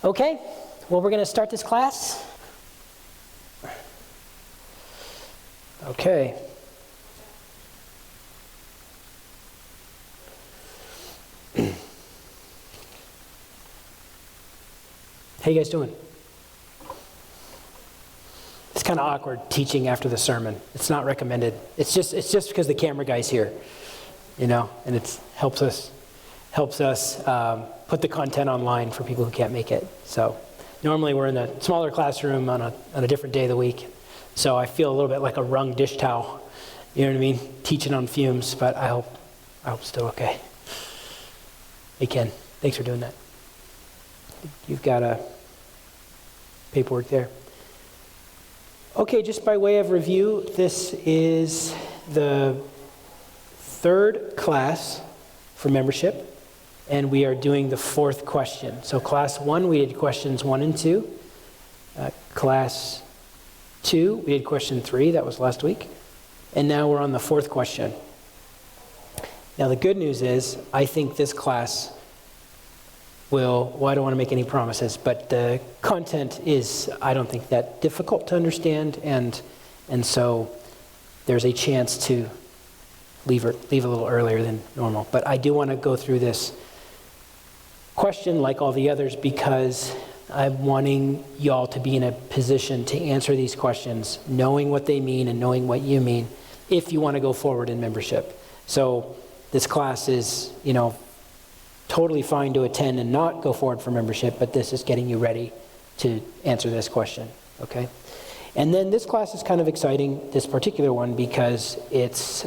Okay, well, we're going to start this class. Okay. How you guys doing? It's kind of awkward teaching after the sermon. It's not recommended. It's just because the camera guy's here, and it helps us put the content online for people who can't make it. So normally we're in a smaller classroom on a different day of the week. So I feel a little bit like a wrung dish towel. You know what I mean? Teaching on fumes, but I hope it's still okay. Hey Ken, thanks for doing that. You've got a paperwork there. Okay, just by way of review, this is the third class for membership. And we are doing the fourth question. So class 1, we did questions 1 and 2. Class 2, we did question 3. That was last week. And now we're on the fourth question. Now the good news is, I think this class I don't want to make any promises, but the content is, I don't think, that difficult to understand. And so there's a chance to leave a little earlier than normal. But I do want to go through this question like all the others because I'm wanting y'all to be in a position to answer these questions, knowing what they mean and knowing what you mean, if you want to go forward in membership. So this class is, totally fine to attend and not go forward for membership, but this is getting you ready to answer this question, okay? And then this class is kind of exciting, this particular one, because it's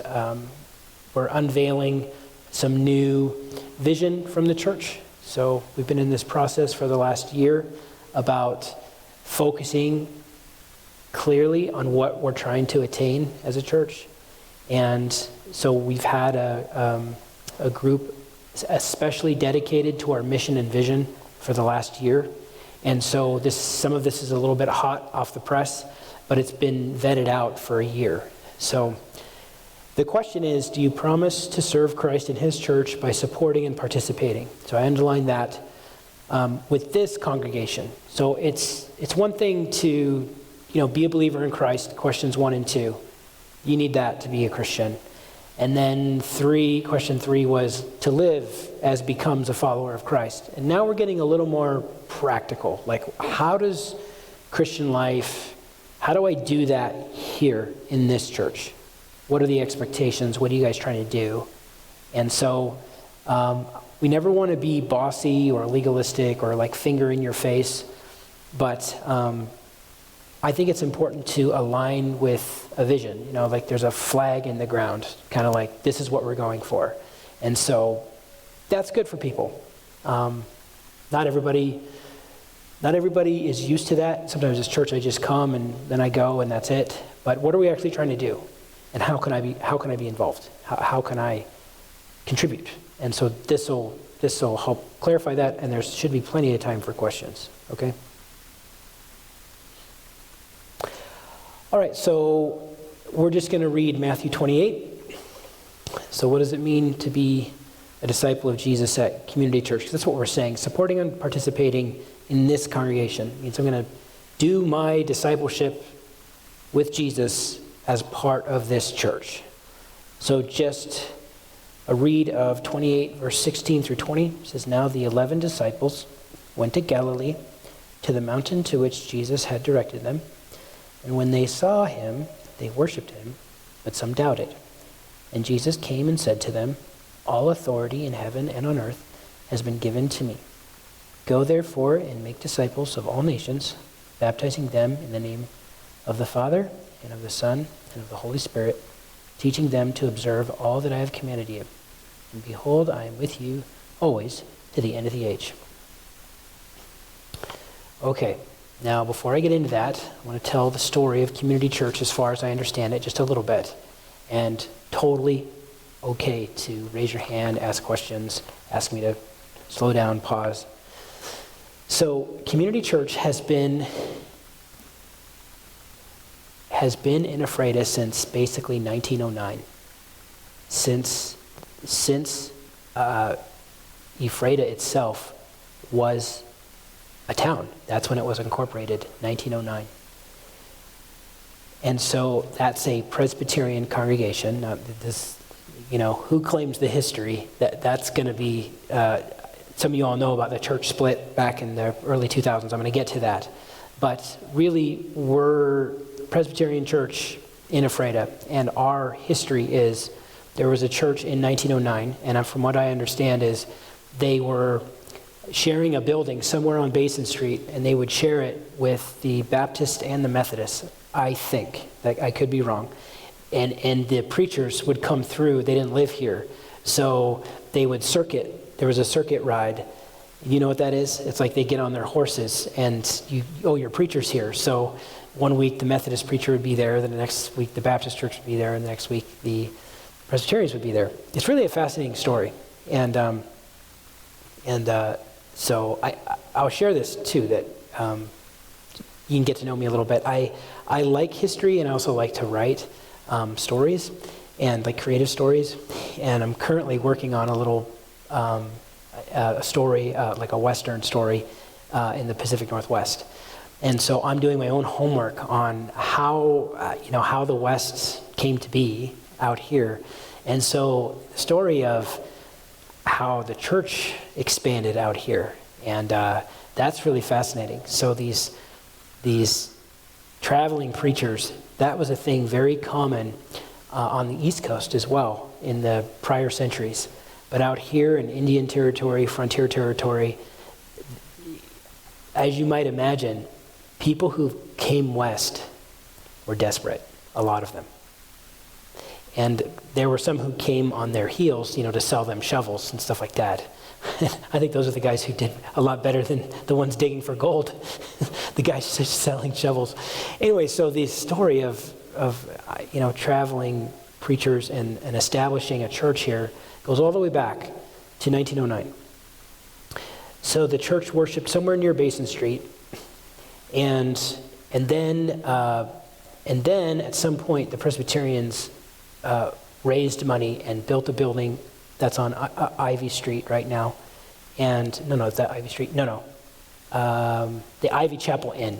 we're unveiling some new vision from the church. So we've been in this process for the last year about focusing clearly on what we're trying to attain as a church. And so we've had a group especially dedicated to our mission and vision for the last year. And so some of this is a little bit hot off the press, but it's been vetted out for a year. So the question is, do you promise to serve Christ in his church by supporting and participating? So I underline that with this congregation. So it's one thing to be a believer in Christ, questions 1 and 2. You need that to be a Christian. And then question 3 was to live as becomes a follower of Christ. And now we're getting a little more practical. Like, how does Christian life, how do I do that here in this church? What are the expectations? What are you guys trying to do? And so we never want to be bossy or legalistic or like finger in your face. But I think it's important to align with a vision. Like there's a flag in the ground, kind of like this is what we're going for. And so that's good for people. Not everybody is used to that. Sometimes as church I just come and then I go and that's it. But what are we actually trying to do? And how can I be involved? How can I contribute? And so this will help clarify that, and there should be plenty of time for questions. Okay? All right, so we're just going to read Matthew 28. So what does it mean to be a disciple of Jesus at Community Church? That's what we're saying. Supporting and participating in this congregation means I'm going to do my discipleship with Jesus as part of this church. So just a read of 28, verse 16 through 20. It says, "Now the 11 disciples went to Galilee, to the mountain to which Jesus had directed them. And when they saw him, they worshipped him, but some doubted. And Jesus came and said to them, 'All authority in heaven and on earth has been given to me. Go therefore and make disciples of all nations, baptizing them in the name of the Father and of the Son and of the Holy Spirit, teaching them to observe all that I have commanded you. And behold, I am with you always to the end of the age.'" Okay. Now, before I get into that, I want to tell the story of Community Church as far as I understand it, just a little bit. And totally okay to raise your hand, ask questions, ask me to slow down, pause. So, Community Church has been in Ephrata since basically 1909. Since Ephrata itself was a town. That's when it was incorporated, 1909. And so that's a Presbyterian congregation. Now, who claims the history? That's going to be, some of you all know about the church split back in the early 2000s. I'm going to get to that. But really, we're Presbyterian church in Ephrata, and our history is there was a church in 1909, and from what I understand is they were sharing a building somewhere on Basin Street, and they would share it with the Baptist and the Methodist, I think. I could be wrong. And the preachers would come through. They didn't live here. So they would circuit. There was a circuit ride. You know what that is? It's like they get on their horses, and your preacher's here. So one week the Methodist preacher would be there, then the next week the Baptist church would be there, and the next week the Presbyterians would be there. It's really a fascinating story. So I'll share this too, that you can get to know me a little bit. I like history, and I also like to write stories, and like creative stories. And I'm currently working on a little a story, like a Western story in the Pacific Northwest. And so I'm doing my own homework on how the West came to be out here. And so the story of how the church expanded out here, and that's really fascinating. So these traveling preachers, that was a thing very common on the East Coast as well in the prior centuries. But out here in Indian territory, frontier territory, as you might imagine, people who came west were desperate, a lot of them. And there were some who came on their heels, to sell them shovels and stuff like that. I think those are the guys who did a lot better than the ones digging for gold. The guys just selling shovels. Anyway, so the story of traveling preachers and establishing a church here goes all the way back to 1909. So the church worshipped somewhere near Basin Street, and then at some point the Presbyterians raised money and built a building that's on Ivy Street right now. And, is that Ivy Street? No. The Ivy Chapel Inn.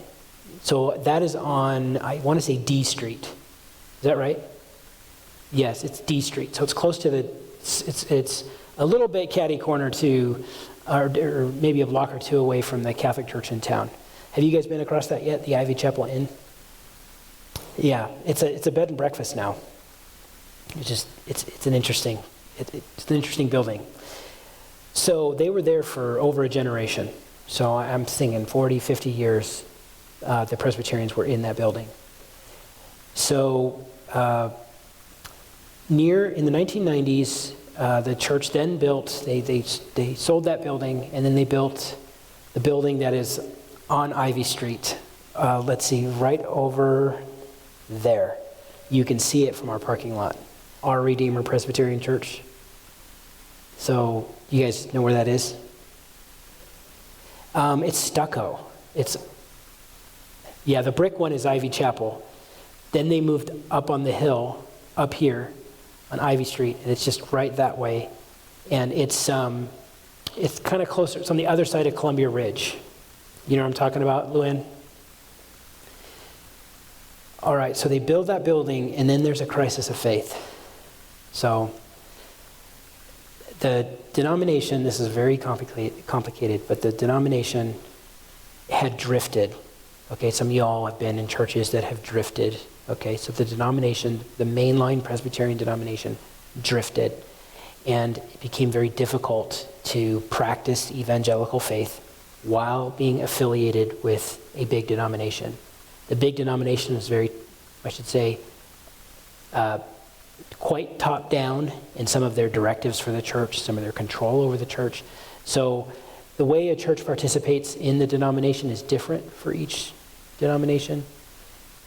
So that is on, I want to say D Street. Is that right? Yes, it's D Street. So it's close to it's a little bit catty corner to, or maybe a block or two away from the Catholic church in town. Have you guys been across that yet, the Ivy Chapel Inn? Yeah, it's a bed and breakfast now. It's an interesting building. So they were there for over a generation. So I'm thinking 40, 50 years the Presbyterians were in that building. So in the 1990s, the church then built, they sold that building, and then they built the building that is on Ivy Street. Let's see, right over there. You can see it from our parking lot. Our Redeemer Presbyterian Church. So you guys know where that is? It's stucco. The brick one is Ivy Chapel. Then they moved up on the hill, up here on Ivy Street, and it's just right that way. And it's kind of closer. It's on the other side of Columbia Ridge. You know what I'm talking about, Luann? All right, so they build that building, and then there's a crisis of faith. So the denomination, this is very complicated, but the denomination had drifted. Okay, some of y'all have been in churches that have drifted. Okay, so the denomination, the mainline Presbyterian denomination, drifted, and it became very difficult to practice evangelical faith while being affiliated with a big denomination. The big denomination is very, I should say, quite top down in some of their directives for the church, some of their control over the church. So the way a church participates in the denomination is different for each denomination.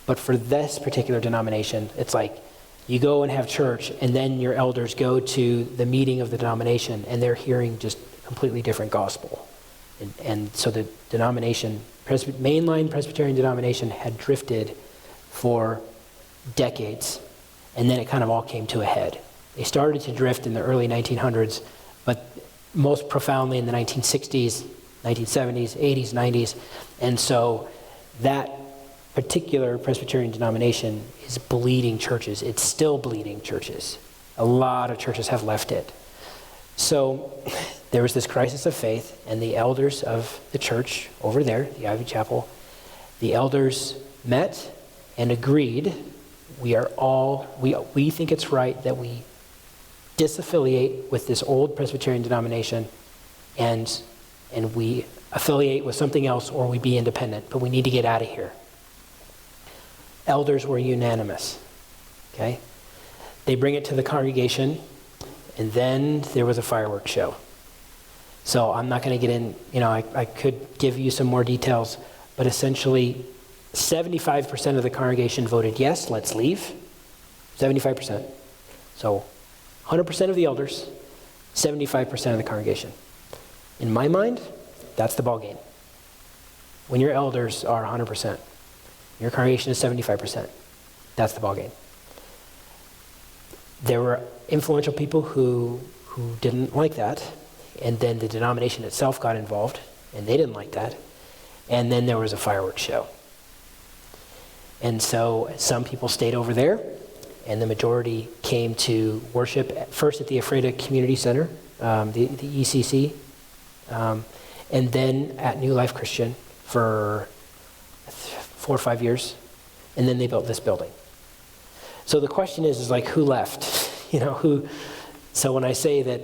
But for this particular denomination, it's like you go and have church, and then your elders go to the meeting of the denomination, and they're hearing just completely different gospel. And so the denomination, mainline Presbyterian denomination, had drifted for decades. And then it kind of all came to a head. They started to drift in the early 1900s, but most profoundly in the 1960s, 1970s, 80s, 90s. And so that particular Presbyterian denomination is bleeding churches. It's still bleeding churches. A lot of churches have left it. So there was this crisis of faith, and the elders of the church over there, the Ivy Chapel, the elders met and agreed, we think it's right that we disaffiliate with this old Presbyterian denomination and we affiliate with something else, or we be independent, but we need to get out of here. Elders were unanimous, okay? They bring it to the congregation, and then there was a fireworks show. So I'm not going to get in, I could give you some more details, but essentially 75% of the congregation voted yes, let's leave. 75%. So 100% of the elders, 75% of the congregation. In my mind, that's the ball game. When your elders are 100%, your congregation is 75%, that's the ball game. There were influential people who didn't like that, and then the denomination itself got involved, and they didn't like that, and then there was a fireworks show. And so some people stayed over there, and the majority came to worship first at the Ephrata Community Center, the ECC, and then at New Life Christian for 4 or 5 years, and then they built this building. So the question is like, who left? So when I say that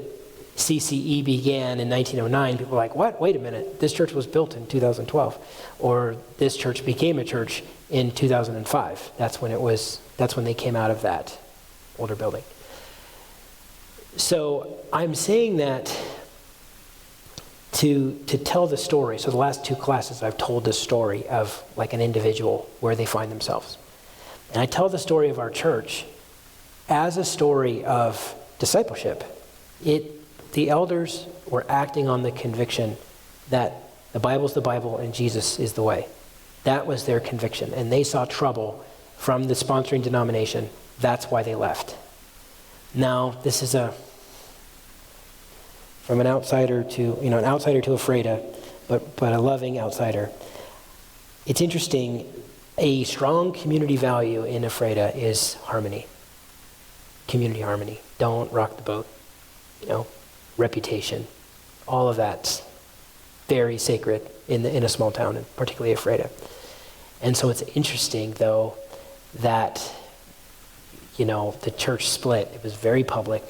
CCE began in 1909, people are like, what? Wait a minute, this church was built in 2012. Or this church became a church in 2005. That's when they came out of that older building. So I'm saying that to tell the story. So the last 2 classes I've told this story of like an individual where they find themselves. And I tell the story of our church as a story of discipleship. The elders were acting on the conviction that the Bible's the Bible and Jesus is the way. That was their conviction. And they saw trouble from the sponsoring denomination. That's why they left. Now, this is from an outsider to Ephrata, but a loving outsider. It's interesting. A strong community value in Ephrata is harmony. Community harmony. Don't rock the boat. Reputation. All of that's very sacred in a small town, and particularly Ephrata. And so it's interesting, though, that the church split. It was very public.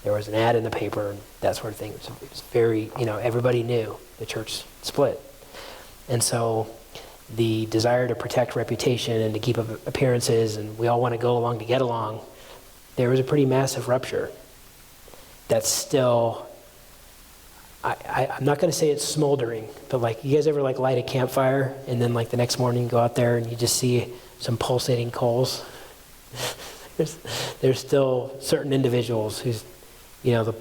There was an ad in the paper and that sort of thing. It was very, everybody knew the church split. And so the desire to protect reputation and to keep up appearances, and we all want to go along to get along, there was a pretty massive rupture. That's still, I'm not going to say it's smoldering, but you guys ever light a campfire and then the next morning you go out there and you just see some pulsating coals? There's still certain individuals whose, the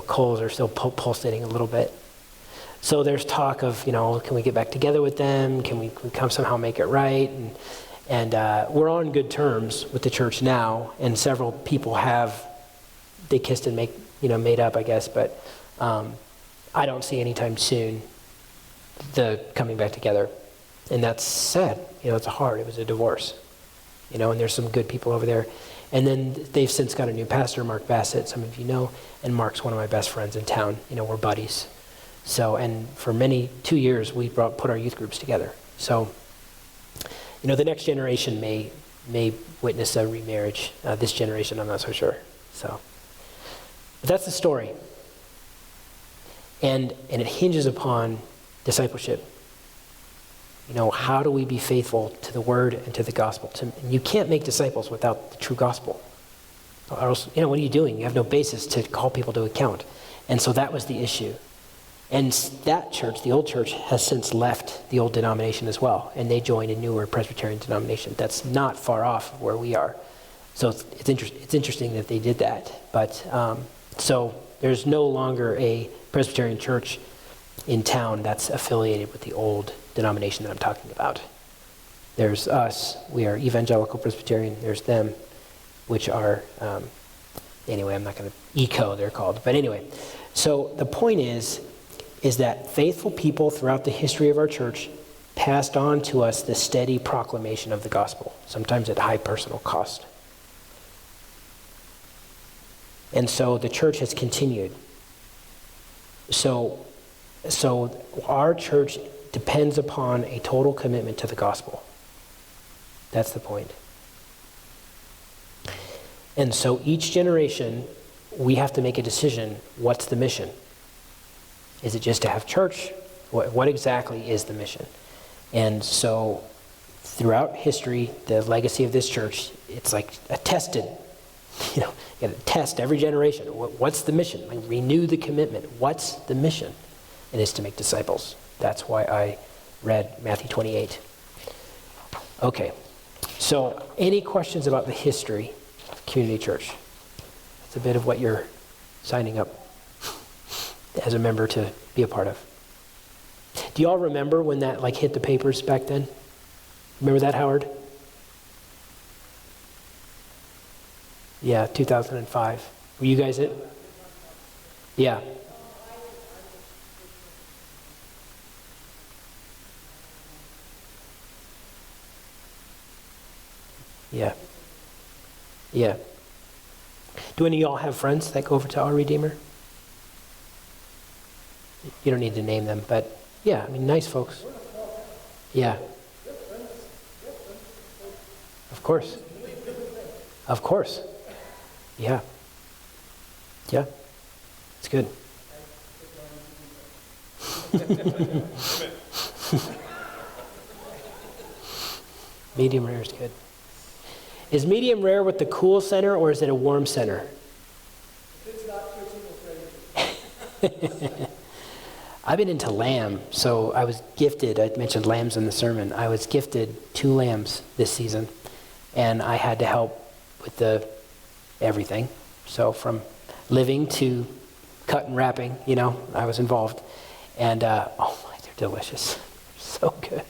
coals are still pulsating a little bit. So there's talk of, can we get back together with them? Can we come somehow make it right? And we're on good terms with the church now, and several people they kissed and made up, I guess, but I don't see anytime soon the coming back together. And that's sad. It's hard. It was a divorce. And there's some good people over there. And then they've since got a new pastor, Mark Bassett, some of you know, and Mark's one of my best friends in town. We're buddies. So, and for 2 years, we put our youth groups together. So, the next generation may witness a remarriage. This generation, I'm not so sure. So, but that's the story. And it hinges upon discipleship. How do we be faithful to the word and to the gospel? And you can't make disciples without the true gospel. Or else, what are you doing? You have no basis to call people to account. And so that was the issue. And that church, the old church, has since left the old denomination as well. And they joined a newer Presbyterian denomination that's not far off of where we are. So it's interesting that they did that. But so there's no longer a Presbyterian church in town that's affiliated with the old denomination that I'm talking about. There's us, we are Evangelical Presbyterian. There's them, which are, anyway, I'm not going to, ECO they're called. But anyway, so the point is, is that faithful people throughout the history of our church passed on to us the steady proclamation of the gospel, sometimes at high personal cost. And so the church has continued. So our church depends upon a total commitment to the gospel. That's the point. And so each generation, we have to make a decision. What's the mission? Is it just to have church? What exactly is the mission? And so throughout history, the legacy of this church, it's like a tested, you got to test every generation. What's the mission? Like, renew the commitment. What's the mission? It is to make disciples. That's why I read Matthew 28. Okay, so any questions about the history of Community Church? That's a bit of what you're signing up as a member to be a part of. Do you all remember when that hit the papers back then? Remember that, Howard? Yeah, 2005. Were you guys it? Yeah. Yeah. Yeah. Do any of y'all have friends that go over to Our Redeemer? You don't need to name them, but yeah, I mean, nice folks. Yeah. Of course. Of course. Yeah. Yeah. It's good. Medium rare is good. Is medium rare with the cool center or is it a warm center? It's not too single. I've been into lamb, so I was gifted, I mentioned lambs in the sermon, I was gifted 2 lambs this season, and I had to help with everything. So from living to cut and wrapping, I was involved. And, oh my, they're delicious. So good.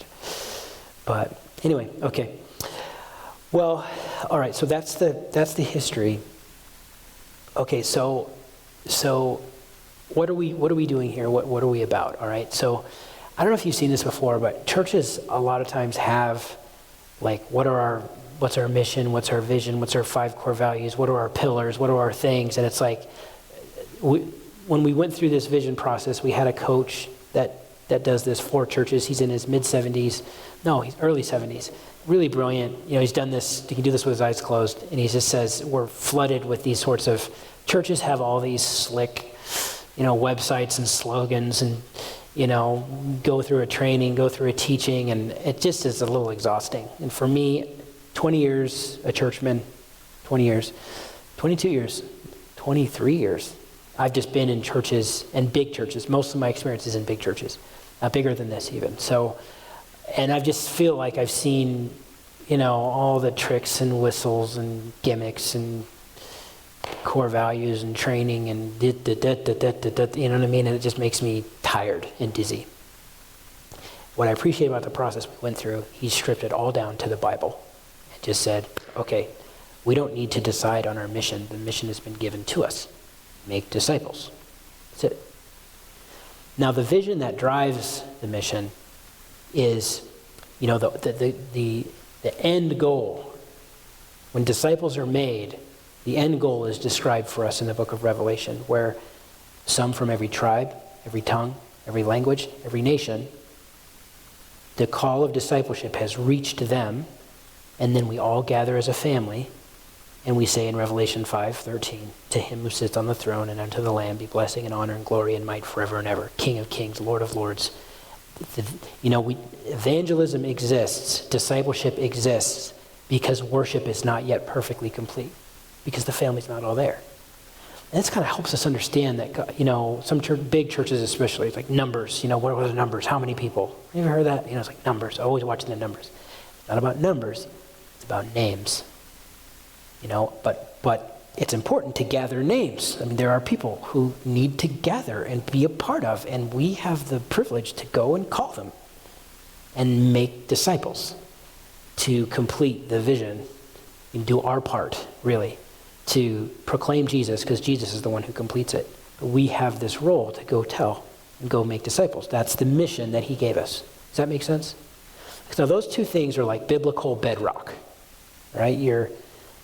But anyway, okay. Well, all right, so that's the history. Okay, so what are we doing here? What are we about? All right. So I don't know if you've seen this before, but churches a lot of times have what's our mission, what's our vision, what's our 5 core values, what are our pillars, what are our things, and it's like when we went through this vision process, we had a coach that does this for churches. He's in his mid-70s. No, he's early 70s. Really brilliant. He's done this. He can do this with his eyes closed, and he just says we're flooded with these sorts of churches have all these slick websites and slogans and, go through a training, go through a teaching, and it just is a little exhausting. And for me, 20 years, a churchman, 20 years, 22 years, 23 years, I've just been in churches and big churches. Most of my experience is in big churches, bigger than this even. So, and I just feel like I've seen, all the tricks and whistles and gimmicks and core values and training and you know what I mean? And it just makes me tired and dizzy. What I appreciate about the process we went through, he stripped it all down to the Bible and just said, okay, we don't need to decide on our mission. The mission has been given to us. Make disciples. That's it. Now the vision that drives the mission is, the end goal. When disciples are made, the end goal is described for us in the book of Revelation, where some from every tribe, every tongue, every language, every nation, the call of discipleship has reached them, and then we all gather as a family, and we say in Revelation 5:13, to him who sits on the throne and unto the Lamb be blessing and honor and glory and might forever and ever, King of kings, Lord of lords. Evangelism exists, discipleship exists, because worship is not yet perfectly complete, because the family's not all there. And this kind of helps us understand that, some big churches especially, it's like numbers, what are the numbers? How many people? You ever heard that? It's like numbers, always watching the numbers. It's not about numbers, it's about names. But it's important to gather names. I mean, there are people who need to gather and be a part of, and we have the privilege to go and call them and make disciples to complete the vision and do our part, really, to proclaim Jesus, because Jesus is the one who completes it. But we have this role to go tell and go make disciples. That's the mission that he gave us. Does that make sense? So those two things are like biblical bedrock, right? Your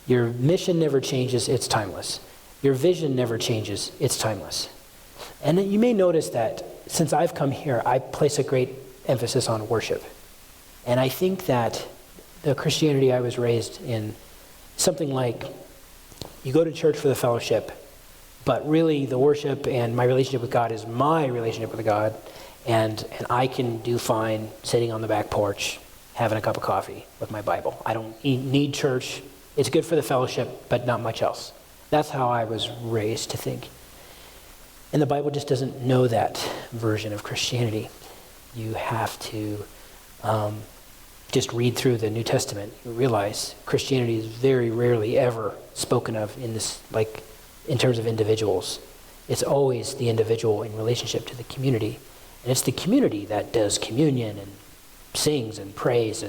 mission never changes, it's timeless. Your vision never changes, it's timeless. And you may notice that since I've come here, I place a great emphasis on worship. And I think that the Christianity I was raised in, something like you go to church for the fellowship, but really the worship and my relationship with God is my relationship with God, and I can do fine sitting on the back porch having a cup of coffee with my Bible. I don't need church. It's good for the fellowship, but not much else. That's how I was raised to think. And the Bible just doesn't know that version of Christianity. You have to just read through the New Testament. You realize Christianity is very rarely ever spoken of in this, like, in terms of individuals. It's always the individual in relationship to the community. And it's the community that does communion and sings and prays.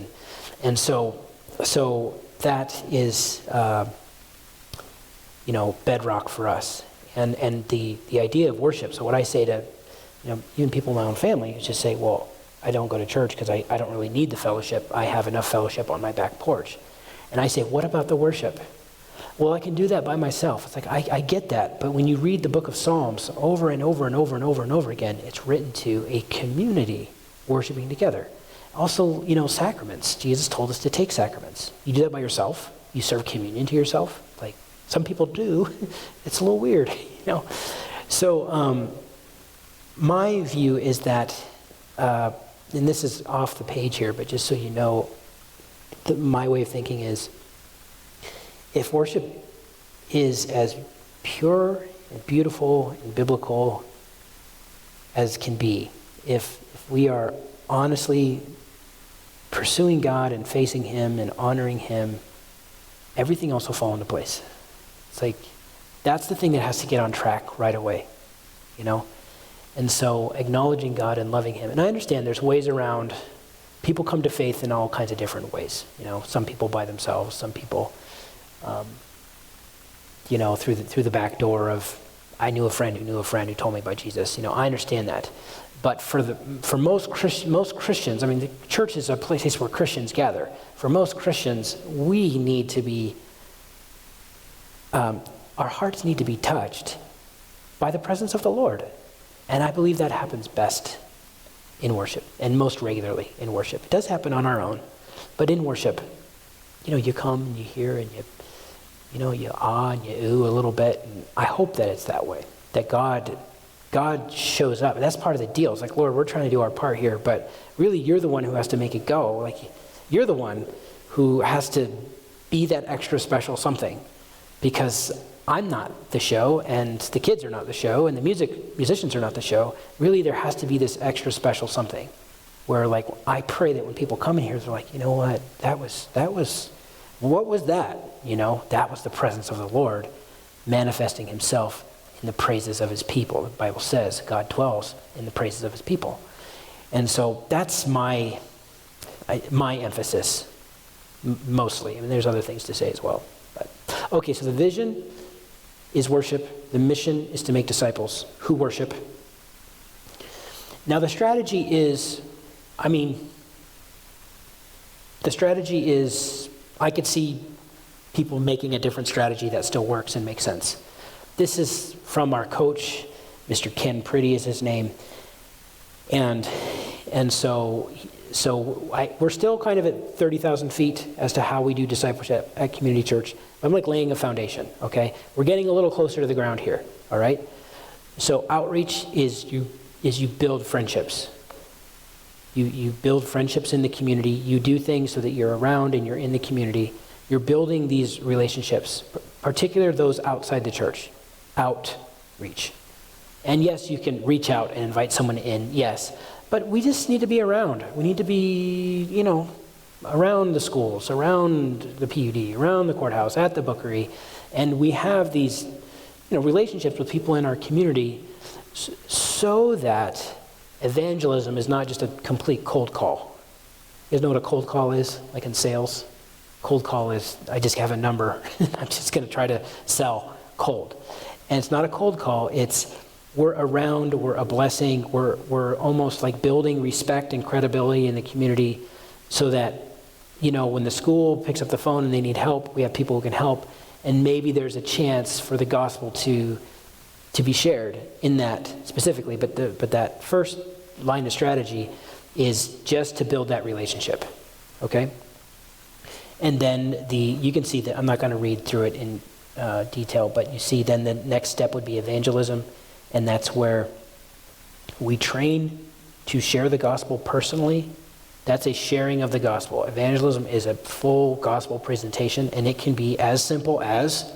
And so that is, bedrock for us. And the idea of worship, so what I say to even people in my own family is just say, well, I don't go to church because I don't really need the fellowship. I have enough fellowship on my back porch. And I say, what about the worship? Well, I can do that by myself. It's like, I get that. But when you read the book of Psalms over and over and over and over and over again, it's written to a community worshiping together. Also, sacraments. Jesus told us to take sacraments. You do that by yourself. You serve communion to yourself. Like, some people do. It's a little weird, So my view is that, and this is off the page here, but just so you know, my way of thinking is, if worship is as pure and beautiful and biblical as can be, if we are honestly pursuing God and facing him and honoring him, everything else will fall into place. It's like, that's the thing that has to get on track right away, And so acknowledging God and loving him. And I understand there's ways around. People come to faith in all kinds of different ways. Some people by themselves, some people, through the back door of, I knew a friend who told me about Jesus. I understand that. But for most Christians, the church is a place where Christians gather. For most Christians, we need to be, our hearts need to be touched by the presence of the Lord. And I believe that happens best in worship, and most regularly in worship. It does happen on our own, but in worship, you come and you hear and you ah and you ooh a little bit. And I hope that it's that way, that God shows up. That's part of the deal. It's like, Lord, we're trying to do our part here, but really you're the one who has to make it go. Like, you're the one who has to be that extra special something, because I'm not the show, and the kids are not the show, and the musicians are not the show. Really, there has to be this extra special something where, like, I pray that when people come in here, they're like, you know what, what was that? That was the presence of the Lord manifesting himself in the praises of his people. The Bible says God dwells in the praises of his people. And so that's my emphasis, mostly. There's other things to say as well. But okay, so the vision is worship. The mission is to make disciples who worship. Now the strategy is, I could see people making a different strategy that still works and makes sense. This is from our coach, Mr. Ken Pretty is his name. And so we're still kind of at 30,000 feet as to how we do discipleship at Community Church. I'm like laying a foundation, okay? We're getting a little closer to the ground here, all right? So outreach is you build friendships. You build friendships in the community. You do things so that you're around and you're in the community. You're building these relationships, particularly those outside the church. Outreach. And yes, you can reach out and invite someone in, yes. But we just need to be around. We need to be, around the schools, around the PUD, around the courthouse, at the bookery. And we have these, relationships with people in our community so that evangelism is not just a complete cold call. You guys know what a cold call is, like in sales? Cold call is, I just have a number. I'm just going to try to sell cold. And it's not a cold call. It's we're around, we're a blessing, we're almost like building respect and credibility in the community so that, when the school picks up the phone and they need help, we have people who can help, and maybe there's a chance for the gospel to be shared in that specifically. But that first line of strategy is just to build that relationship, okay? And then you can see that, I'm not going to read through it in detail, but you see then the next step would be evangelism, and that's where we train to share the gospel personally. That's a sharing of the gospel. Evangelism is a full gospel presentation, and it can be as simple as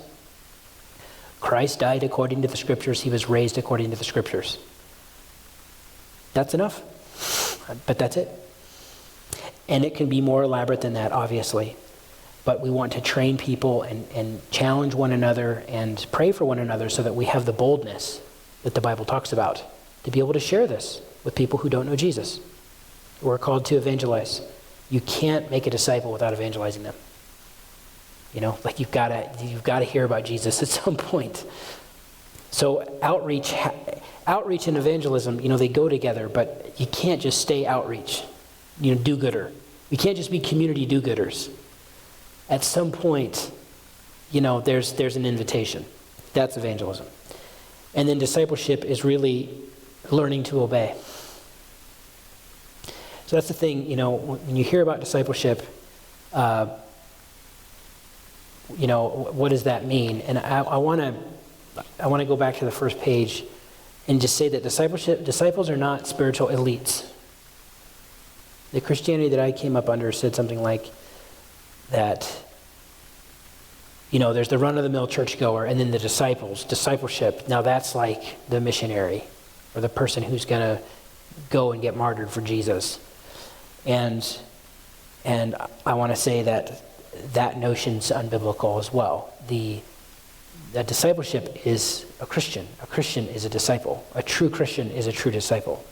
Christ died according to the scriptures, he was raised according to the scriptures. That's enough, but that's it. And it can be more elaborate than that, obviously. But we want to train people and challenge one another and pray for one another so that we have the boldness that the Bible talks about to be able to share this with people who don't know Jesus. We're called to evangelize. You can't make a disciple without evangelizing them. Like you've got to hear about Jesus at some point. So outreach and evangelism, they go together, but you can't just stay outreach, do-gooder. We can't just be community do-gooders. At some point, there's an invitation. That's evangelism. And then discipleship is really learning to obey. So that's the thing, when you hear about discipleship, what does that mean? And I want to go back to the first page and just say that disciples are not spiritual elites. The Christianity that I came up under said something like that, there's the run-of-the-mill churchgoer and then the discipleship. Now that's like the missionary or the person who's going to go and get martyred for Jesus. And I want to say that notion's unbiblical as well. That discipleship is a Christian. A Christian is a disciple. A true Christian is a true disciple.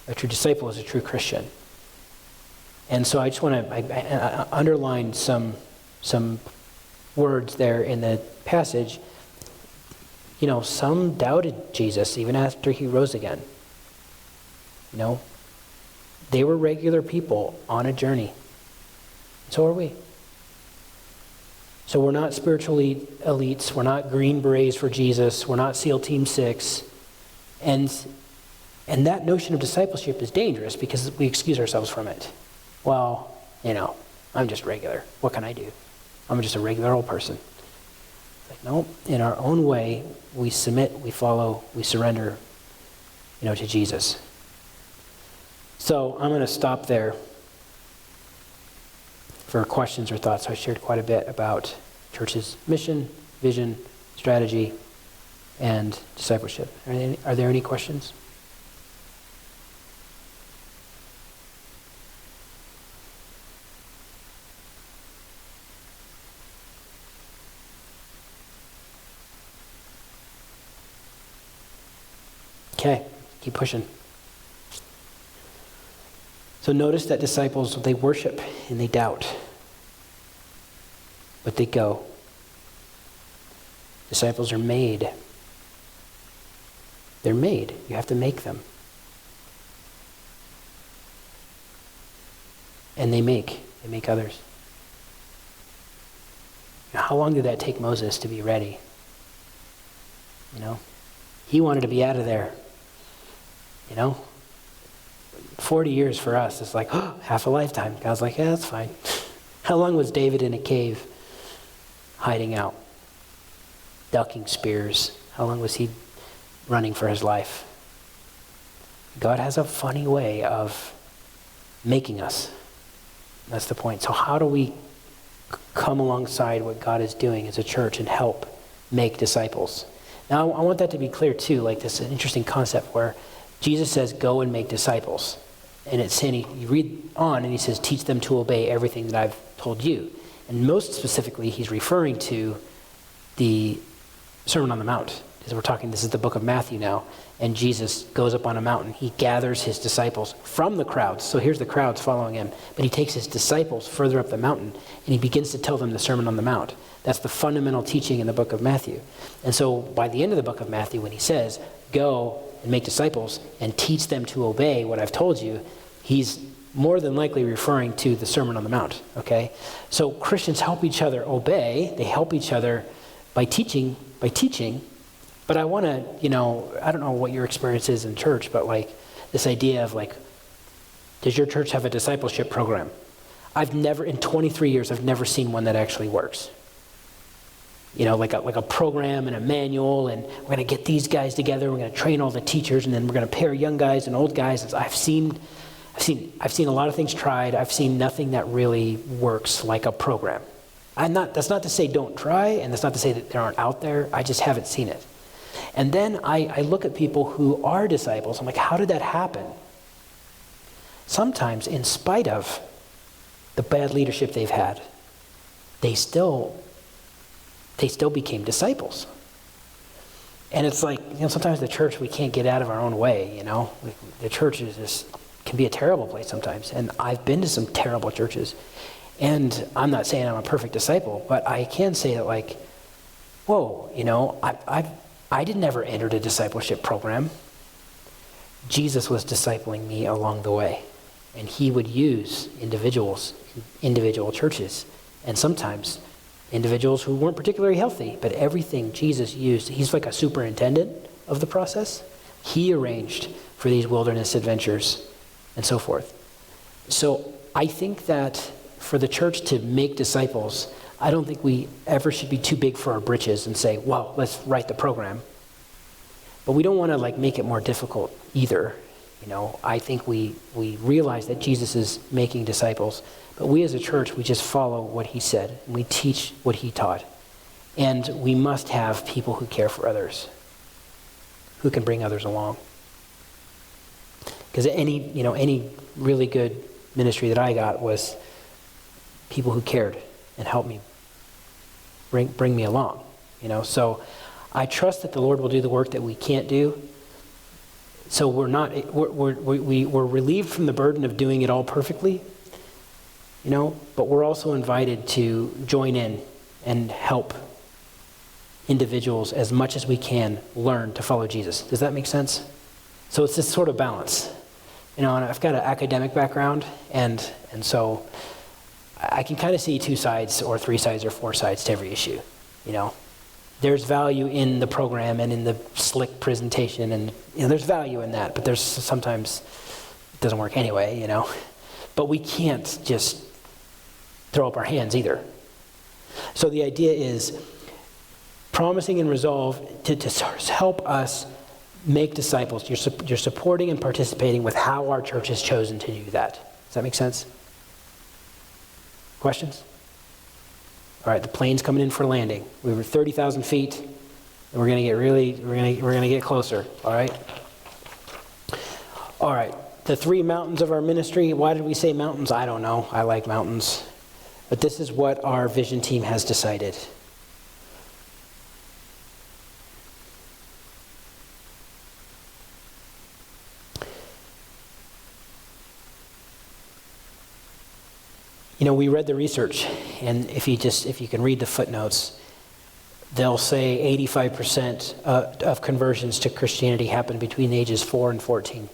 A true disciple is a true Christian. And so I just want to underline some words there in the passage. Some doubted Jesus even after he rose again. They were regular people on a journey. So are we. So we're not spiritually elites. We're not Green Berets for Jesus. We're not SEAL Team 6. And that notion of discipleship is dangerous because we excuse ourselves from it. Well, I'm just regular. What can I do? I'm just a regular old person. Like, no, in our own way, we submit, we follow, we surrender, to Jesus. So I'm going to stop there for questions or thoughts. I shared quite a bit about church's mission, vision, strategy, and discipleship. Are there any questions? Okay, keep pushing. So notice that disciples, they worship and they doubt, but they go. Disciples are made. They're made. You have to make them. And they make others. Now, how long did that take Moses to be ready? He wanted to be out of there. 40 years for us is like, half a lifetime. God's like, yeah, that's fine. How long was David in a cave hiding out, ducking spears? How long was he running for his life? God has a funny way of making us. That's the point. So how do we come alongside what God is doing as a church and help make disciples? Now, I want that to be clear too, like this interesting concept where Jesus says, go and make disciples. And it's saying, you read on and he says, teach them to obey everything that I've told you. And most specifically, he's referring to the Sermon on the Mount. As we're talking, this is the book of Matthew now. And Jesus goes up on a mountain. He gathers his disciples from the crowds. So here's the crowds following him. But he takes his disciples further up the mountain and he begins to tell them the Sermon on the Mount. That's the fundamental teaching in the book of Matthew. And so by the end of the book of Matthew, when he says, go and make disciples and teach them to obey what I've told you, he's more than likely referring to the Sermon on the Mount, okay? So Christians help each other obey. They help each other by teaching, but I want to, I don't know what your experience is in church, but like this idea of like, does your church have a discipleship program? In 23 years, I've never seen one that actually works. Like a program and a manual, and we're going to get these guys together, we're going to train all the teachers, and then we're going to pair young guys and old guys. I've seen a lot of things tried. I've seen nothing that really works like a program. That's not to say don't try, and that's not to say that they aren't out there. I just haven't seen it. And then I look at people who are disciples. I'm like, how did that happen? Sometimes, in spite of the bad leadership they've had, they still became disciples. And it's like, sometimes the church, we can't get out of our own way, The church can be a terrible place sometimes. And I've been to some terrible churches. And I'm not saying I'm a perfect disciple, but I can say that like, whoa, I didn't ever enter a discipleship program. Jesus was discipling me along the way. And he would use individual churches. And sometimes individuals who weren't particularly healthy, but everything Jesus used, he's like a superintendent of the process. He arranged for these wilderness adventures and so forth. So I think that for the church to make disciples, I don't think we ever should be too big for our britches and say, well, let's write the program. But we don't want to like make it more difficult either. I think we realize that Jesus is making disciples, but we as a church, we just follow what he said, and we teach what he taught. And we must have people who care for others, who can bring others along. Because any really good ministry that I got was people who cared and helped me bring me along. So I trust that the Lord will do the work that we can't do. So we're relieved from the burden of doing it all perfectly, but we're also invited to join in and help individuals as much as we can learn to follow Jesus. Does that make sense? So it's this sort of balance. And I've got an academic background, and so I can kind of see two sides or three sides or four sides to every issue, There's value in the program and in the slick presentation, and there's value in that, but there's sometimes it doesn't work anyway, But we can't just throw up our hands either. So the idea is promising and resolve to help us make disciples. You're supporting and participating with how our church has chosen to do that. Does that make sense? Questions? All right, the plane's coming in for landing. We were 30,000 feet, and we're going to get closer. All right. All right. The three mountains of our ministry. Why did we say mountains? I don't know. I like mountains, but this is what our vision team has decided. We read the research, and if you can read the footnotes, they'll say 85% of conversions to Christianity happen between ages 4 and 14.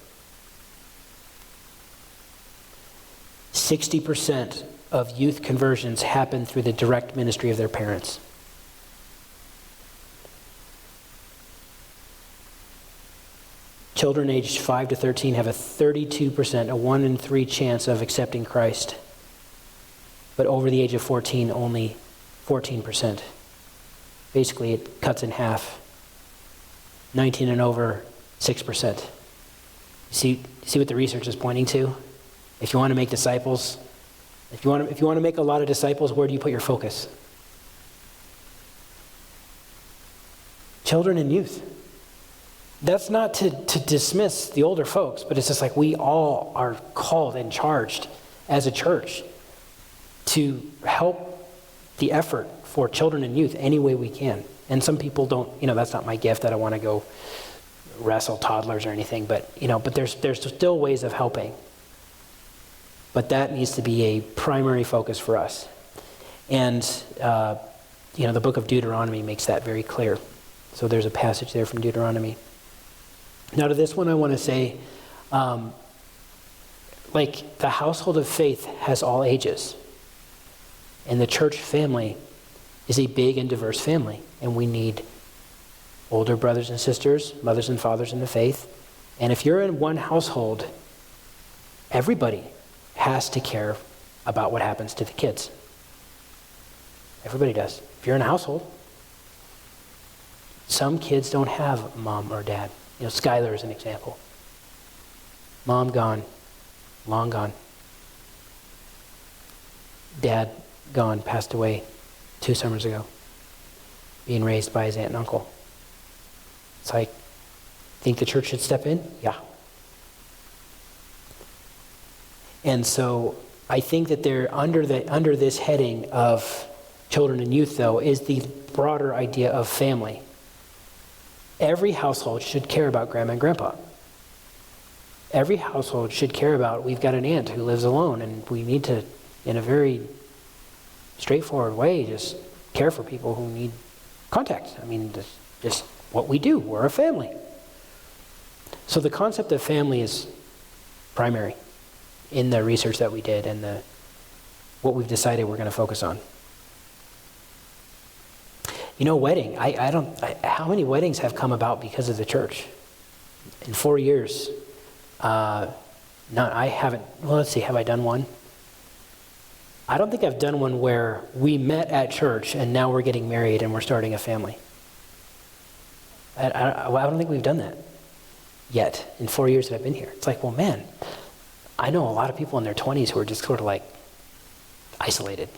60% of youth conversions happen through the direct ministry of their parents. Children aged 5 to 13 have a 32%, a 1 in 3 chance of accepting Christ. But over the age of 14, only 14%. Basically, it cuts in half. 19 and over, 6%. See what the research is pointing to? If you want to make disciples, if you want to make a lot of disciples, where do you put your focus? Children and youth. That's not to dismiss the older folks, but it's just like we all are called and charged as a church to help the effort for children and youth any way we can. And some people don't, that's not my gift. I don't want to go wrestle toddlers or anything, but there's still ways of helping. But that needs to be a primary focus for us. And, the book of Deuteronomy makes that very clear. So there's a passage there from Deuteronomy. Now to this one, I want to say, like the household of faith has all ages. And the church family is a big and diverse family. And we need older brothers and sisters, mothers and fathers in the faith. And if you're in one household, everybody has to care about what happens to the kids. Everybody does. If you're in a household, some kids don't have mom or dad. You know, Skylar is an example. Mom gone, long gone. Dad gone, passed away 2 summers ago, being raised by his aunt and uncle. It's like, think the church should step in? Yeah. And so I think that they're under this heading of children and youth, though, is the broader idea of family. Every household should care about grandma and grandpa. Every household should care about, we've got an aunt who lives alone, and we need to, in a very straightforward way, just care for people who need contact. I mean, just what we do. We're a family. So the concept of family is primary in the research that we did and what we've decided we're going to focus on. You know, wedding. How many weddings have come about because of the church? In 4 years, none. I haven't. Well, let's see. Have I done one? I don't think I've done one where we met at church and now we're getting married and we're starting a family. I don't think we've done that yet in 4 years that I've been here. It's like, well, man, I know a lot of people in their 20s who are just sort of like isolated.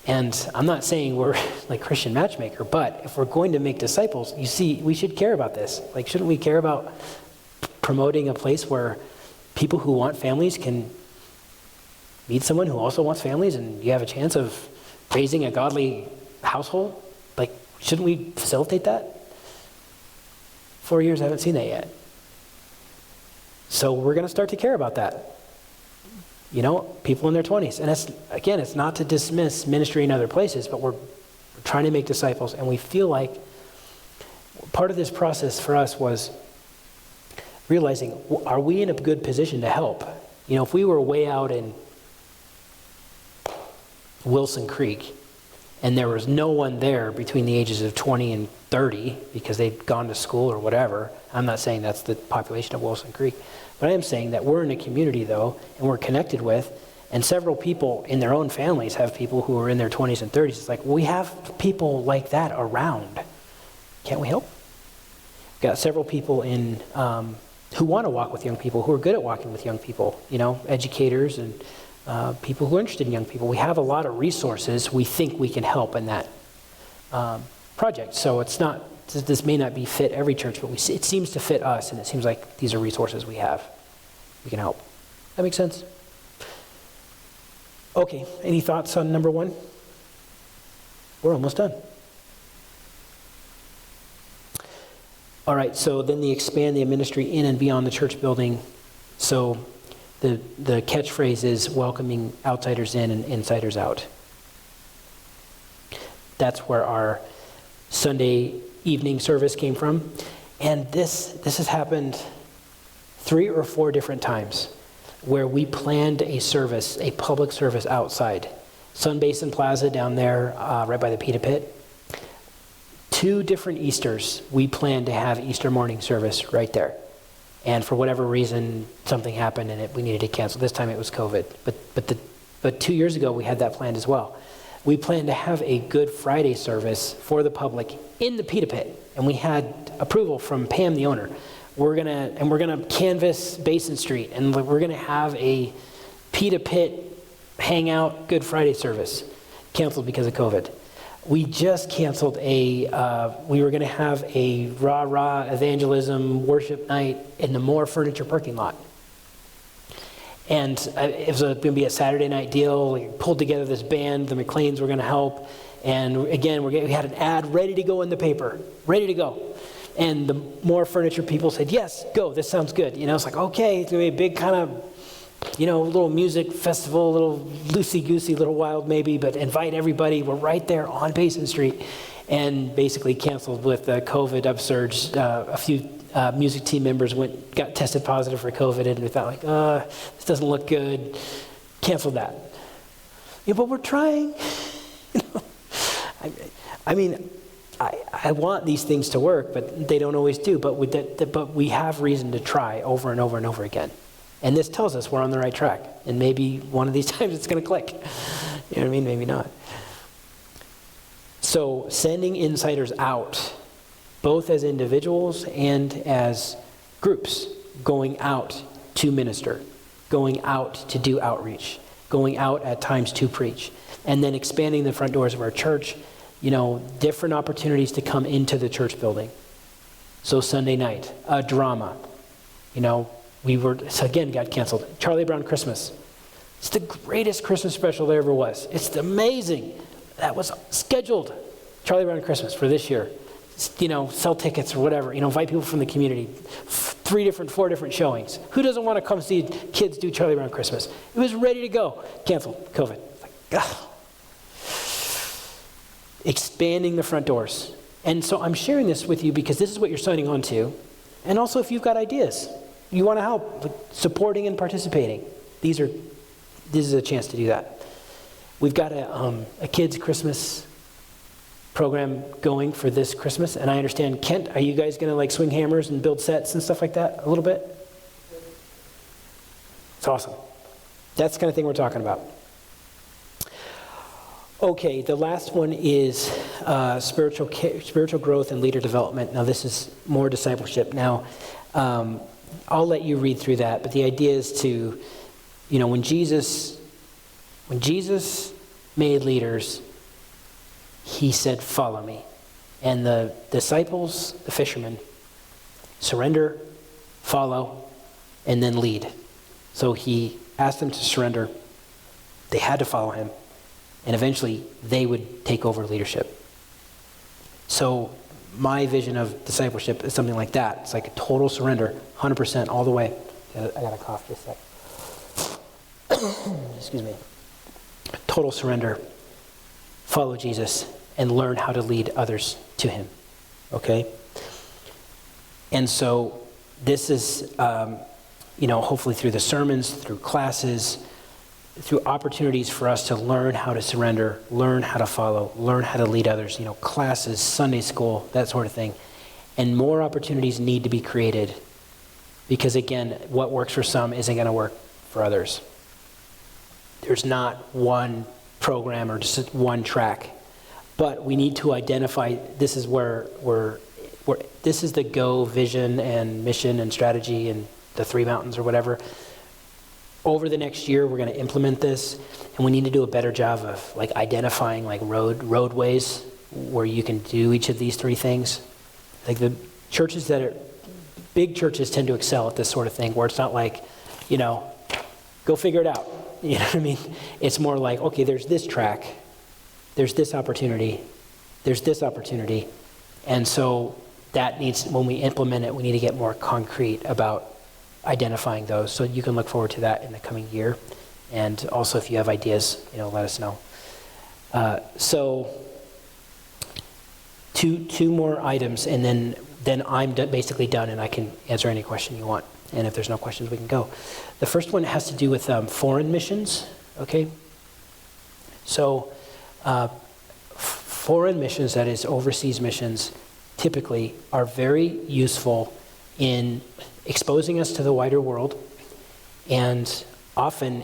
And I'm not saying we're like Christian matchmaker, but if we're going to make disciples, you see, we should care about this. Like, shouldn't we care about promoting a place where people who want families can meet someone who also wants families and you have a chance of raising a godly household? Like, shouldn't we facilitate that? 4 years, I haven't seen that yet. So we're going to start to care about that. You know, people in their 20s. And it's not to dismiss ministry in other places, but we're trying to make disciples. And we feel like part of this process for us was realizing, are we in a good position to help? You know, if we were way out in Wilson Creek and there was no one there between the ages of 20 and 30 because they'd gone to school or whatever, I'm not saying that's the population of Wilson Creek, but I am saying that we're in a community, though, and we're connected with, and several people in their own families have people who are in their 20s and 30s. It's like, well, we have people like that around. Can't we help? We've got several people in who want to walk with young people, who are good at walking with young people, you know, educators and people who are interested in young people. We have a lot of resources we think we can help in that project. So it's not, this may not be fit every church, but it seems to fit us, and it seems like these are resources we have. We can help. That makes sense? Okay, any thoughts on number 1? We're almost done. All right, so then the expand the ministry in and beyond the church building. So the catchphrase is welcoming outsiders in and insiders out. That's where our Sunday evening service came from. And this has happened 3 or 4 different times where we planned a service, a public service outside. Sun Basin Plaza down there, right by the Pita Pit. 2 different Easters, we planned to have Easter morning service right there. And for whatever reason, something happened and we needed to cancel. This time it was COVID. But 2 years ago, we had that planned as well. We planned to have a Good Friday service for the public in the Pita Pit. And we had approval from Pam, the owner. We're gonna canvas Basin Street, and we're gonna have a Pita Pit hangout Good Friday service. Canceled because of COVID. We just canceled we were gonna have a rah-rah evangelism worship night in the Moore Furniture parking lot. And it was going to be a Saturday night deal. We pulled together this band. The McLeans were going to help. And again, we had an ad ready to go in the paper, ready to go. And the Moore Furniture people said, yes, go, this sounds good. You know, it's like, okay, it's going to be a big kind of, you know, little music festival, a little loosey-goosey, little wild maybe, but invite everybody. We're right there on Basin Street. and basically canceled with the COVID upsurge. A few music team members got tested positive for COVID, and we thought like, this doesn't look good. Canceled that. Yeah, but we're trying. I mean, I want these things to work, but they don't always do. But we have reason to try over and over and over again. And this tells us we're on the right track. And maybe one of these times it's going to click. You know what I mean? Maybe not. So sending insiders out, both as individuals and as groups, going out to minister, going out to do outreach, going out at times to preach, and then expanding the front doors of our church, different opportunities to come into the church building. So Sunday night, a drama. Again, got canceled. Charlie Brown Christmas. It's the greatest Christmas special there ever was. It's amazing. That was scheduled. Charlie Brown Christmas for this year. Sell tickets or whatever. Invite people from the community. 4 different showings. Who doesn't want to come see kids do Charlie Brown Christmas? It was ready to go. Canceled. COVID. Expanding the front doors. And so I'm sharing this with you because this is what you're signing on to. And also if you've got ideas, you want to help with supporting and participating. This is a chance to do that. We've got a kids' Christmas program going for this Christmas, and I understand, Kent, are you guys going to swing hammers and build sets and stuff like that a little bit? It's awesome. That's the kind of thing we're talking about. Okay, the last one is spiritual growth and leader development. Now this is more discipleship. Now, I'll let you read through that, but the idea is to, when Jesus made leaders, he said, follow me. And the disciples, the fishermen, surrender, follow, and then lead. So he asked them to surrender. They had to follow him. And eventually, they would take over leadership. So my vision of discipleship is something like that. It's like a total surrender, 100% all the way. I got a cough just a sec. Excuse me. Total surrender. Follow Jesus and learn how to lead others to him. Okay? And so this is, hopefully through the sermons, through classes, through opportunities for us to learn how to surrender, learn how to follow, learn how to lead others, classes, Sunday school, that sort of thing. And more opportunities need to be created because, again, what works for some isn't going to work for others. There's not one program or just one track. But we need to identify, this is where this is the go vision and mission and strategy and the 3 mountains or whatever. Over the next year, we're going to implement this, and we need to do a better job of identifying roadways where you can do each of these 3 things. The churches big churches tend to excel at this sort of thing, where it's not go figure it out. You know what I mean? It's more like, okay, there's this track, there's this opportunity, there's this opportunity, and so when we implement it, we need to get more concrete about identifying those. So you can look forward to that in the coming year. And also if you have ideas, let us know. So two more items, and then I'm basically done, and I can answer any question you want. And if there's no questions, we can go. The first one has to do with foreign missions, okay? So foreign missions, that is overseas missions, typically are very useful in exposing us to the wider world, and often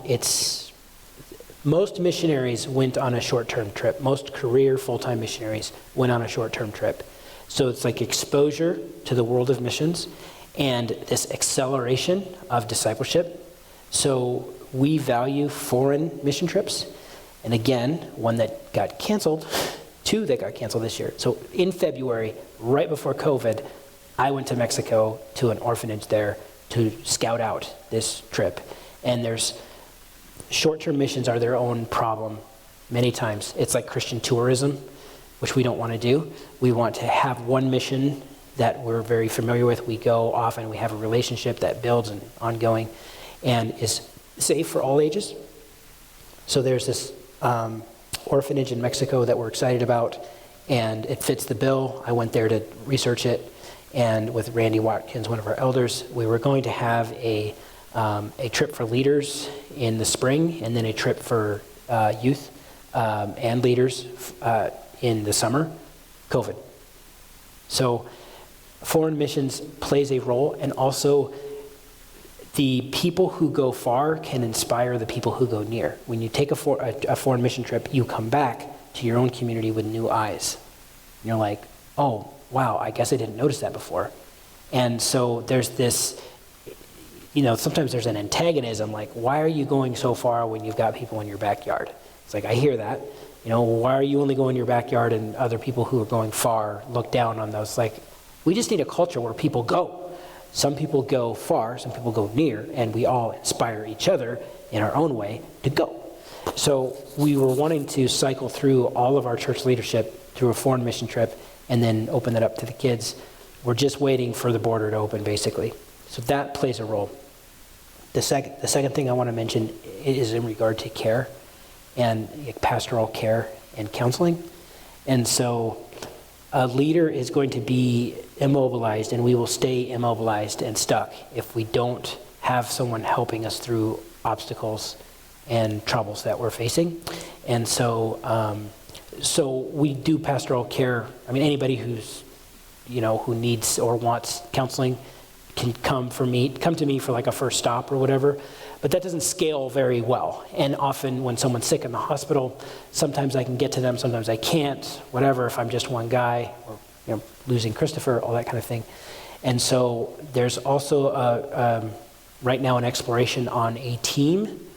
most missionaries went on a short-term trip. Most career full-time missionaries went on a short-term trip. So it's like exposure to the world of missions and this acceleration of discipleship. So we value foreign mission trips. And again, one that got canceled, 2 that got canceled this year. So in February, right before COVID, I went to Mexico to an orphanage there to scout out this trip. And short-term missions are their own problem many times. It's like Christian tourism, which we don't want to do. We want to have one mission that we're very familiar with. We go often, we have a relationship that builds and ongoing and is safe for all ages. So there's this orphanage in Mexico that we're excited about, and it fits the bill. I went there to research it, and with Randy Watkins, one of our elders, we were going to have a trip for leaders in the spring, and then a trip for youth and leaders in the summer. COVID. So foreign missions plays a role, and also the people who go far can inspire the people who go near. When you take a foreign mission trip, you come back to your own community with new eyes. And you're like, oh, wow, I guess I didn't notice that before. And so there's this, sometimes there's an antagonism, like, why are you going so far when you've got people in your backyard? It's like, I hear that. Why are you only going in your backyard and other people who are going far look down on those? Like, we just need a culture where people go. Some people go far, some people go near, and we all inspire each other in our own way to go. So we were wanting to cycle through all of our church leadership through a foreign mission trip and then open that up to the kids. We're just waiting for the border to open, basically. So that plays a role. The second thing I want to mention is in regard to care and pastoral care and counseling. And so a leader is going to be immobilized, and we will stay immobilized and stuck if we don't have someone helping us through obstacles and troubles that we're facing. And so we do pastoral care. I mean, anybody who's, who needs or wants counseling can come to me for like a first stop or whatever. But that doesn't scale very well. And often when someone's sick in the hospital, sometimes I can get to them, sometimes I can't, whatever, if I'm just one guy, or losing Christopher, all that kind of thing. And so there's also right now an exploration on a team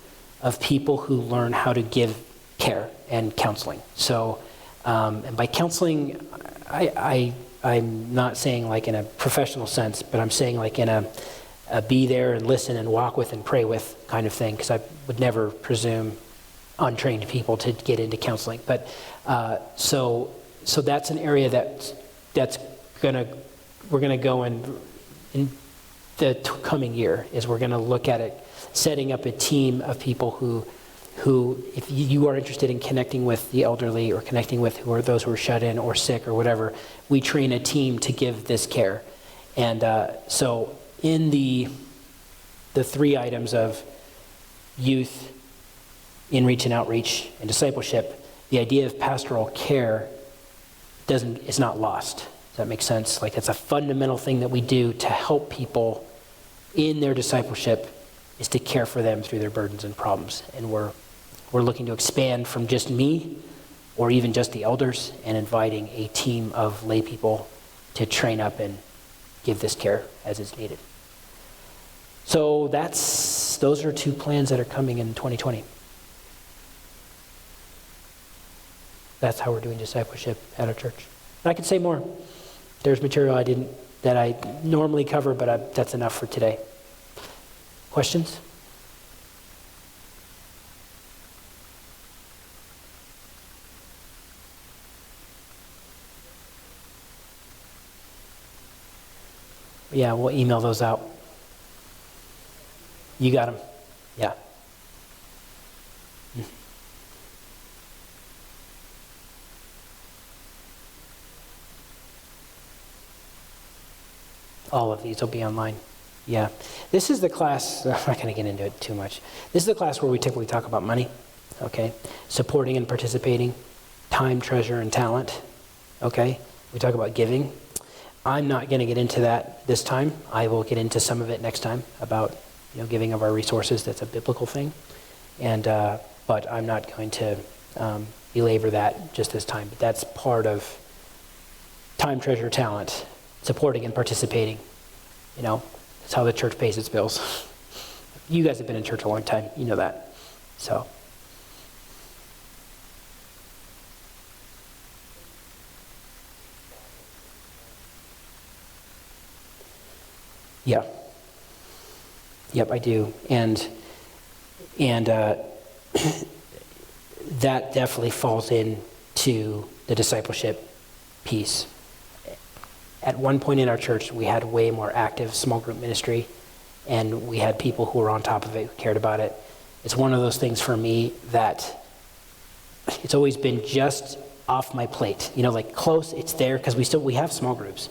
of people who learn how to give care and counseling. So, and by counseling, I'm not saying like in a professional sense, but I'm saying like in a be there and listen and walk with and pray with kind of thing, because I would never presume untrained people to get into counseling. But so that's an area we're gonna go in the coming year, is we're gonna look at it, setting up a team of people who if you are interested in connecting with the elderly or connecting with those who are shut in or sick or whatever, we train a team to give this care. And so in the three items of youth, in-reach and outreach, and discipleship, the idea of pastoral care is not lost. Does that make sense? Like, it's a fundamental thing that we do to help people in their discipleship, is to care for them through their burdens and problems. And we're looking to expand from just me or even just the elders, and inviting a team of lay people to train up and give this care as is needed. So those are two plans that are coming in 2020. That's how we're doing discipleship at our church. And I could say more. There's material that I normally cover, but that's enough for today. Questions? Yeah, we'll email those out. You got them? Yeah. All of these will be online. Yeah. This is the class, I'm not going to get into it too much. This is the class where we typically talk about money, okay? Supporting and participating, time, treasure, and talent, okay? We talk about giving. I'm not going to get into that this time. I will get into some of it next time about giving of our resources. That's a biblical thing. And but I'm not going to belabor that just this time. But that's part of time, treasure, talent, supporting and participating. That's how the church pays its bills. You guys have been in church a long time. You know that. So. Yeah. Yep, I do. And that definitely falls into the discipleship piece. At one point in our church, we had way more active small group ministry, and we had people who were on top of it, who cared about it. It's one of those things for me that it's always been just off my plate. Like close, it's there, because we have small groups.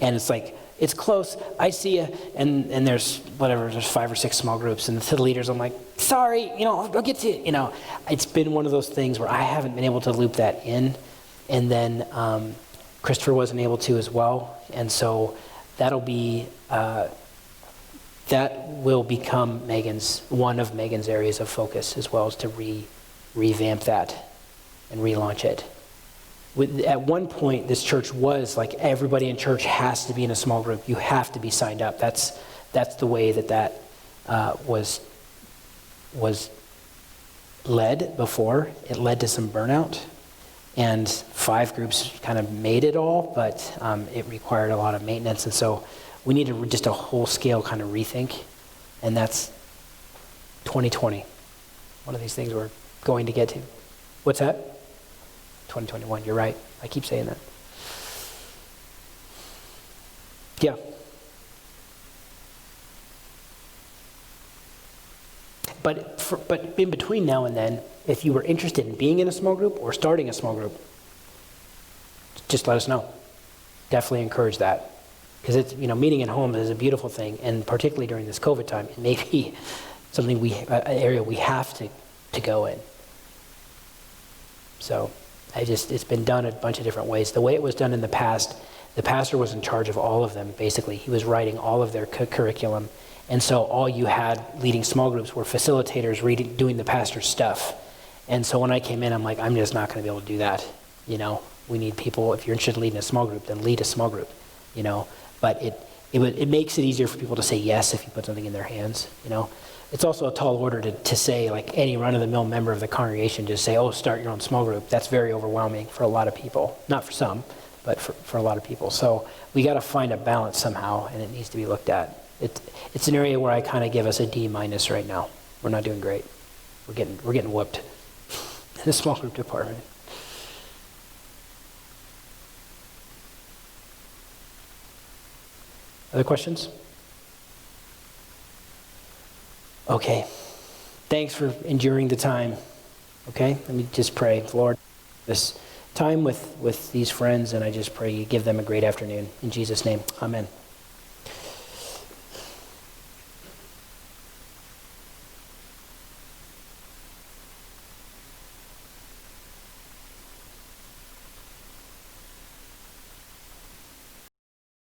And it's like, it's close, I see you, and there's 5 or 6 small groups, and to the leaders, I'm like, sorry, I'll get to you. It's been one of those things where I haven't been able to loop that in, and then Christopher wasn't able to as well, and so that will become one of Megan's areas of focus, as well as to revamp that and relaunch it. At one point, this church was like, everybody in church has to be in a small group. You have to be signed up. That's the way that was led before. It led to some burnout, and 5 groups kind of made it all, but it required a lot of maintenance, and so we need just a whole scale kind of rethink, and that's 2020. One of these things we're going to get to. What's that? 2021, you're right. I keep saying that. Yeah. But in between now and then, if you were interested in being in a small group or starting a small group, just let us know. Definitely encourage that. Because it's, meeting at home is a beautiful thing, and particularly during this COVID time, it may be something an area we have to go in. So it's been done a bunch of different ways. The way it was done in the past, the pastor was in charge of all of them, basically. He was writing all of their curriculum. And so all you had leading small groups were facilitators doing the pastor's stuff. And so when I came in, I'm like, I'm just not going to be able to do that. We need people, if you're interested in leading a small group, then lead a small group, But it makes it easier for people to say yes if you put something in their hands, It's also a tall order to say, like, any run-of-the-mill member of the congregation, just say, oh, start your own small group. That's very overwhelming for a lot of people. Not for some, but for a lot of people. So we got to find a balance somehow, and it needs to be looked at. It's an area where I kind of give us a D- right now. We're not doing great. We're getting whooped in the small group department. Other questions? Okay. Thanks for enduring the time. Okay? Let me just pray. Lord, this time with these friends, and I just pray you give them a great afternoon. In Jesus' name, amen.